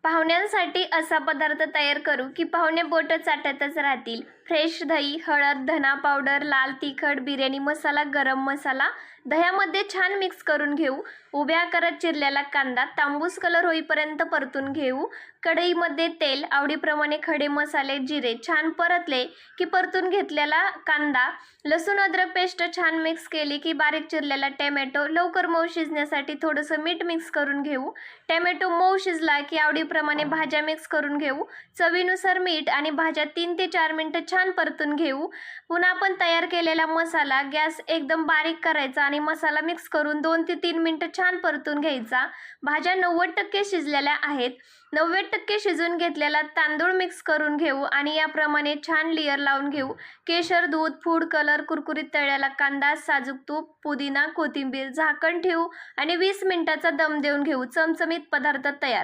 पाहुण्यांसाठी असा पदार्थ तयार करू की पाहुणे बोटं चाटतच राहतील. फ्रेश दही, हळद, धना पावडर, लाल तिखट, बिर्याणी मसाला, गरम मसाला दह्यामध्ये छान मिक्स करून घेऊ. उभ्या आकारात चिरलेला कांदा तांबूस कलर होईपर्यंत परतून घेऊ. कढईमध्ये तेल, आवडीप्रमाणे खडे मसाले, जिरे छान परतले की परतून घेतलेला कांदा, लसूण अद्रक पेस्ट छान मिक्स केली की बारीक चिरलेला टोमॅटो, लवकर मऊ शिजण्यासाठी थोडंसं मीठ मिक्स करून घेऊ. टोमॅटो मऊ शिजला की आवडीप्रमाणे भाज्या मिक्स करून घेऊ. चवीनुसार मीठ आणि भाज्या 3 ते 4 मिनिटं छान परतून घेऊ. पुन्हा आपण तयार केलेला मसाला गॅस एकदम बारीक करायचा आणि मसाला मिक्स करून 2 ते 3 मिनिटं छान परतून घ्यायचा. भाज्या 90% शिजलेल्या आहेत. 90% शिजून घेतलेला तांदूळ मिक्स करून घेऊ आणि याप्रमाणे छान लेयर लावून घेऊ. केशर, दूध, फूड कलर, कुरकुरीत तळलेला कांदा, साजूक तूप, पुदिना, कोथिंबीर झाकण ठेवू आणि 20 मिनिटाचा दम देऊन घेऊ. चमचमीत पदार्थ तयार.